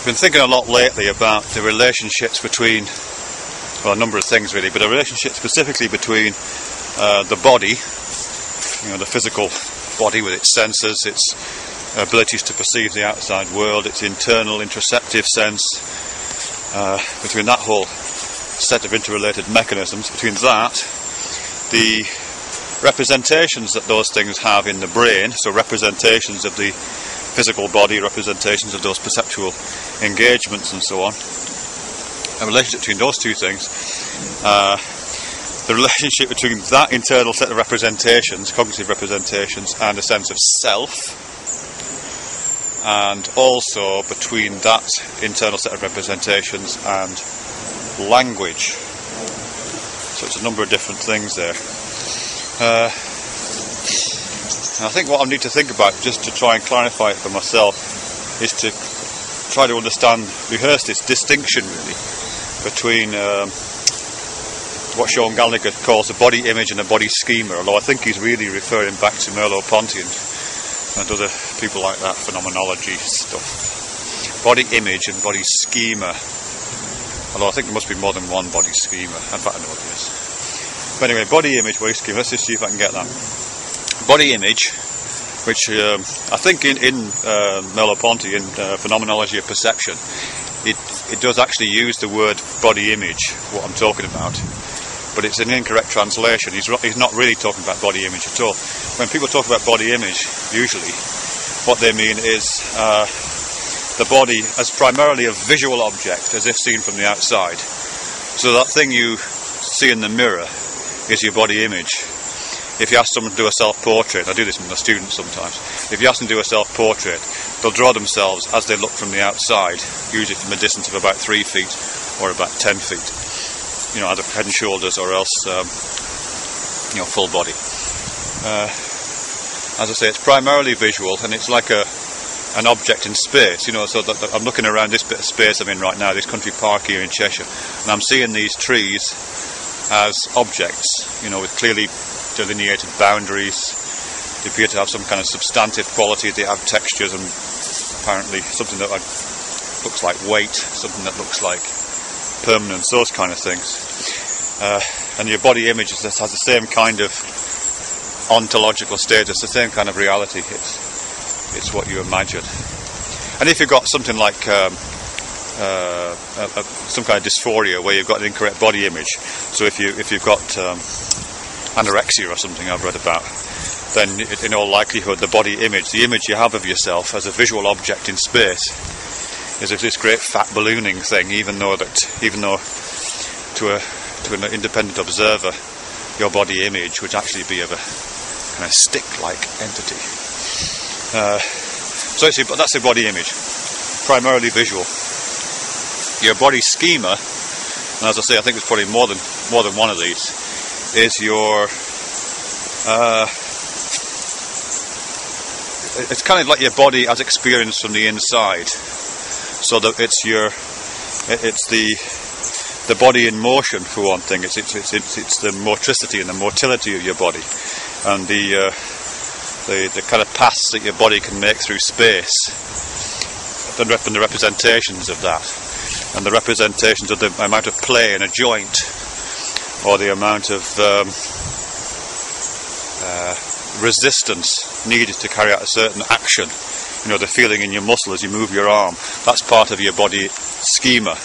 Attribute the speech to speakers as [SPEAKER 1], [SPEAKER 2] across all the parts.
[SPEAKER 1] I've been thinking a lot lately about the relationships between, well, a number of things really, but a relationship specifically between the body, the physical body with its senses, its abilities to perceive the outside world, its internal interoceptive sense, between that whole set of interrelated mechanisms, between that, the representations that those things have in the brain, so representations of the physical body, representations of those perceptual engagements and so on, a relationship between those two things, the relationship between that internal set of representations, cognitive representations, and a sense of self, and also between that internal set of representations and language. So it's a number of different things there. And I think what I need to think about, just to try and clarify it for myself, is to try to rehearse this distinction really between what Sean Gallagher calls a body image and a body schema, although I think he's really referring back to Merleau-Ponty and other people like that, phenomenology stuff. Body image and body schema, although I think there must be more than one body schema. In fact, I know what it is. But anyway, body image, body schema, let's just see if I can get that. Body image, which I think in Merleau-Ponty, in Phenomenology of Perception, it does actually use the word body image, what I'm talking about, but it's an incorrect translation. He's not really talking about body image at all. When people talk about body image, usually, what they mean is the body as primarily a visual object, as if seen from the outside. So that thing you see in the mirror is your body image. If you ask someone to do a self-portrait, I do this with my students sometimes, if you ask them to do a self-portrait, they'll draw themselves as they look from the outside, usually from a distance of about 3 feet or about 10 feet, either head and shoulders or else, full body. As I say, it's primarily visual, and it's like an object in space, so that I'm looking around this bit of space I'm in right now, this country park here in Cheshire, and I'm seeing these trees as objects, with clearly delineated boundaries. They appear to have some kind of substantive quality. They have textures and apparently something that looks like weight, something that looks like permanence, those kind of things. And your body image has the same kind of ontological status, the same kind of reality. It's what you imagine. And if you've got something like some kind of dysphoria where you've got an incorrect body image, so if you've got anorexia or something I've read about, then in all likelihood the body image, the image you have of yourself as a visual object in space, is of this great fat ballooning thing, even though to an independent observer your body image would actually be of a kind of stick-like entity. So that's a body image, primarily visual. Your body schema, and as I say, I think there's probably more than one of these, is your it's kind of like your body as experienced from the inside, so that it's the body in motion, for one thing. It's the motricity and the motility of your body, and the kind of paths that your body can make through space, and the representations of that, and the representations of the amount of play in a joint, or the amount of resistance needed to carry out a certain action. The feeling in your muscle as you move your arm. That's part of your body schema.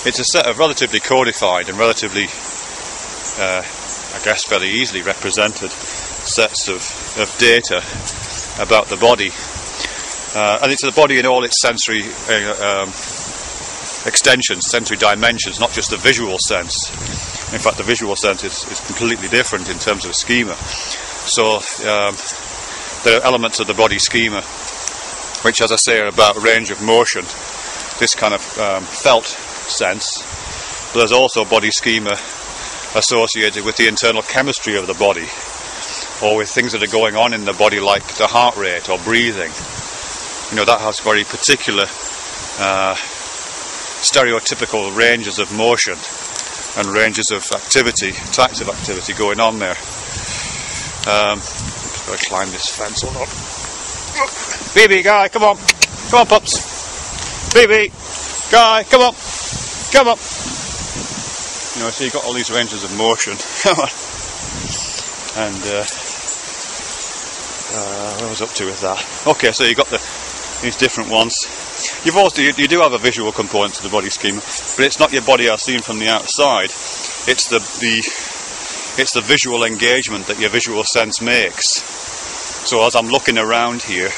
[SPEAKER 1] It's a set of relatively codified and relatively, fairly easily represented sets of data about the body. And it's the body in all its sensory extensions, sensory dimensions, not just the visual sense. In fact, the visual sense is completely different in terms of a schema. So there are elements of the body schema which, as I say, are about range of motion, this kind of felt sense. But there's also body schema associated with the internal chemistry of the body, or with things that are going on in the body, like the heart rate or breathing. That has very particular stereotypical ranges of motion and ranges of activity, types of activity going on there. Just got to climb this fence. Hold on. Baby guy, come on pups. BB, Guy, come on, come on. You know, so you've got all these ranges of motion. Come on. And what was I up to with that? Okay, so you've got these different ones. You've also you do have a visual component to the body schema, but it's not your body as seen from the outside. It's the visual engagement that your visual sense makes. So as I'm looking around here,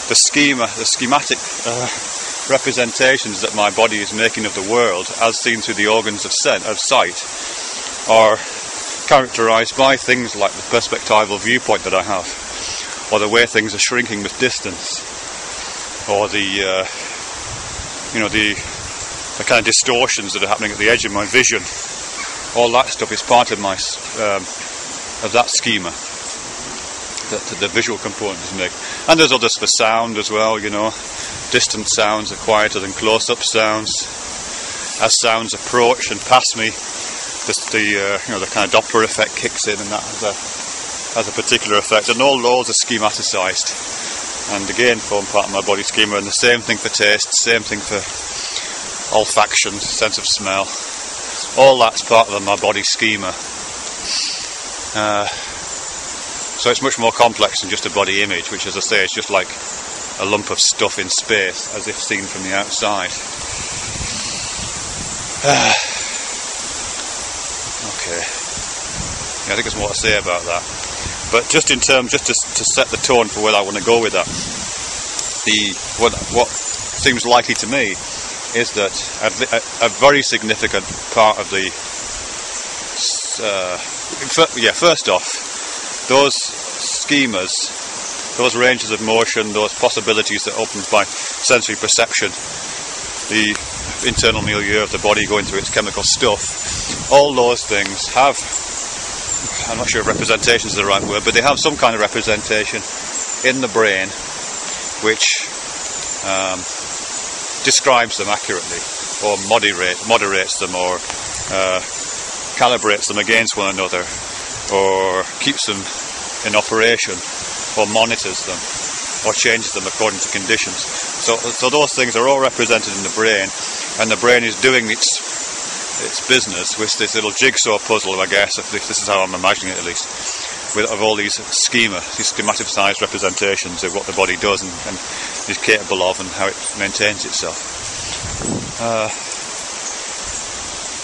[SPEAKER 1] the schematic representations that my body is making of the world, as seen through the organs of sight, are characterised by things like the perspectival viewpoint that I have, or the way things are shrinking with distance, or the kind of distortions that are happening at the edge of my vision. All that stuff is part of that schema that the visual component is making. And there's others for sound as well, you know. Distant sounds are quieter than close-up sounds. As sounds approach and pass me, the kind of Doppler effect kicks in, and that has a particular effect. And all those are schematicized, and again form part of my body schema. And the same thing for taste, same thing for olfaction, sense of smell. All that's part of my body schema. So it's much more complex than just a body image, which, as I say, is just like a lump of stuff in space, as if seen from the outside. Okay. Yeah, I think there's more to say about that. But just in terms, just to set the tone for where I want to go with that, what seems likely to me is that a very significant part of the first off, those schemas, those ranges of motion, those possibilities that opened by sensory perception, the internal milieu of the body going through its chemical stuff, all those things have, I'm not sure if representation is the right word, but they have some kind of representation in the brain which describes them accurately, or moderates them, or calibrates them against one another, or keeps them in operation, or monitors them, or changes them according to conditions. So those things are all represented in the brain, and the brain is doing its business with this little jigsaw puzzle, I guess, if this is how I'm imagining it at least, of all these schematicized representations of what the body does and is capable of, and how it maintains itself.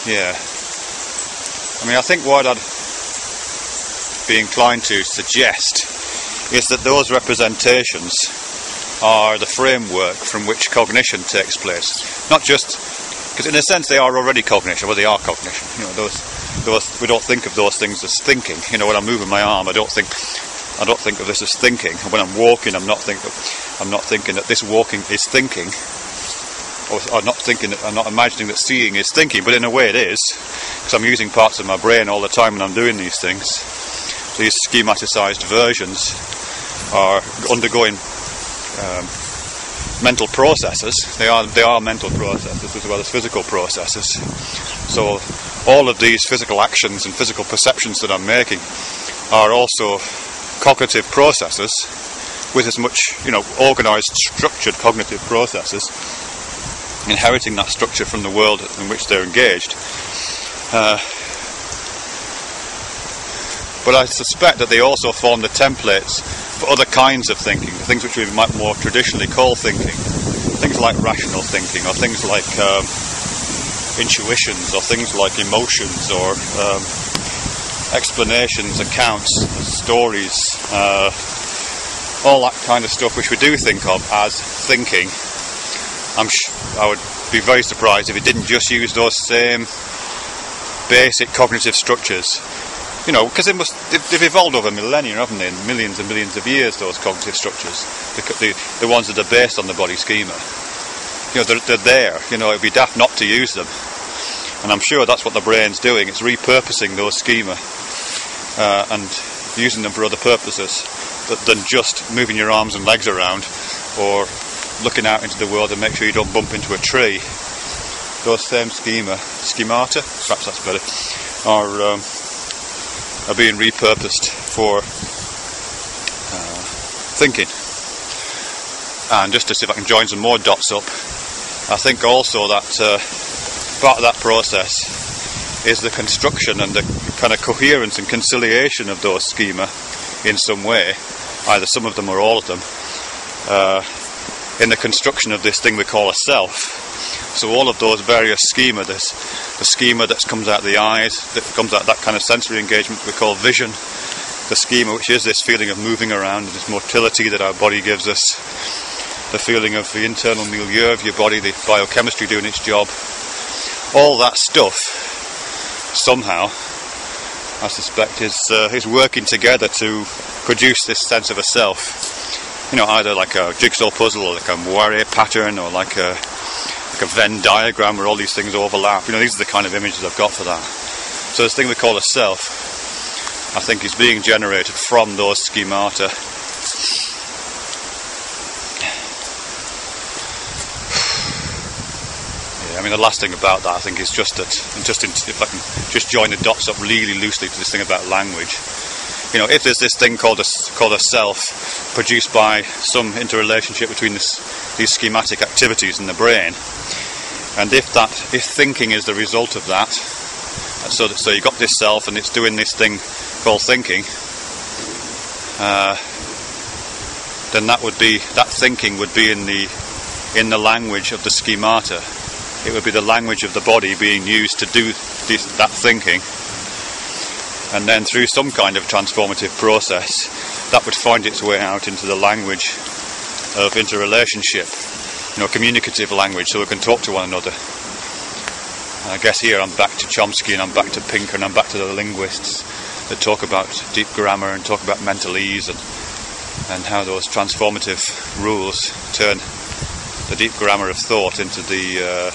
[SPEAKER 1] Yeah. I mean, I think what I'd be inclined to suggest is that those representations are the framework from which cognition takes place. Not just because, in a sense, they are already cognition. Well, they are cognition. You know, those we don't think of those things as thinking. You know, when I'm moving my arm, I don't think of this as thinking. And when I'm walking, I'm not thinking that this walking is thinking. Or I'm not imagining that seeing is thinking, but in a way it is, because I'm using parts of my brain all the time when I'm doing these things. These schematicized versions are undergoing mental processes. They are mental processes as well as physical processes. So all of these physical actions and physical perceptions that I'm making are also cognitive processes, with as much, organised, structured cognitive processes, inheriting that structure from the world in which they're engaged. But I suspect that they also form the templates for other kinds of thinking, the things which we might more traditionally call thinking. Things like rational thinking, or things like intuitions, or things like emotions, or explanations, accounts, stories, all that kind of stuff which we do think of as thinking. I would be very surprised if it didn't just use those same basic cognitive structures. Because they've evolved over millennia, haven't they? In millions and millions of years, those cognitive structures, the ones that are based on the body schema. They're there. It'd be daft not to use them. And I'm sure that's what the brain's doing. It's repurposing those schema and using them for other purposes than just moving your arms and legs around, or looking out into the world and make sure you don't bump into a tree. Those same schemata, perhaps that's better, are being repurposed for thinking. And just to see if I can join some more dots up, I think also that part of that process is the construction and the kind of coherence and conciliation of those schema in some way, either some of them or all of them, in the construction of this thing we call a self. So all of those various schema, the schema that comes out of the eyes, that comes out of that kind of sensory engagement we call vision, the schema which is this feeling of moving around, this motility that our body gives us, the feeling of the internal milieu of your body, the biochemistry doing its job, all that stuff somehow, I suspect, is working together to produce this sense of a self. You know, either like a jigsaw puzzle or like a moire pattern or like a Venn diagram where all these things overlap. You know, these are the kind of images I've got for that. So this thing we call a self, I think, is being generated from those schemata. Yeah, I mean, the last thing about that, I think, is just that, if I can just join the dots up really loosely to this thing about language. You know, if there's this thing called a self, produced by some interrelationship between these schematic activities in the brain, and if thinking is the result of that, so you got this self and it's doing this thing called thinking, then that thinking would be in the language of the schemata. It would be the language of the body being used to do that thinking. And then through some kind of transformative process, that would find its way out into the language of interrelationship, you know, communicative language, so we can talk to one another. And I guess here I'm back to Chomsky and I'm back to Pinker and I'm back to the linguists that talk about deep grammar and talk about mental ease and how those transformative rules turn the deep grammar of thought into the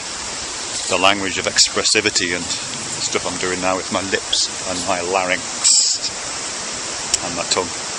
[SPEAKER 1] language of expressivity and stuff I'm doing now with my lips and my larynx and my tongue.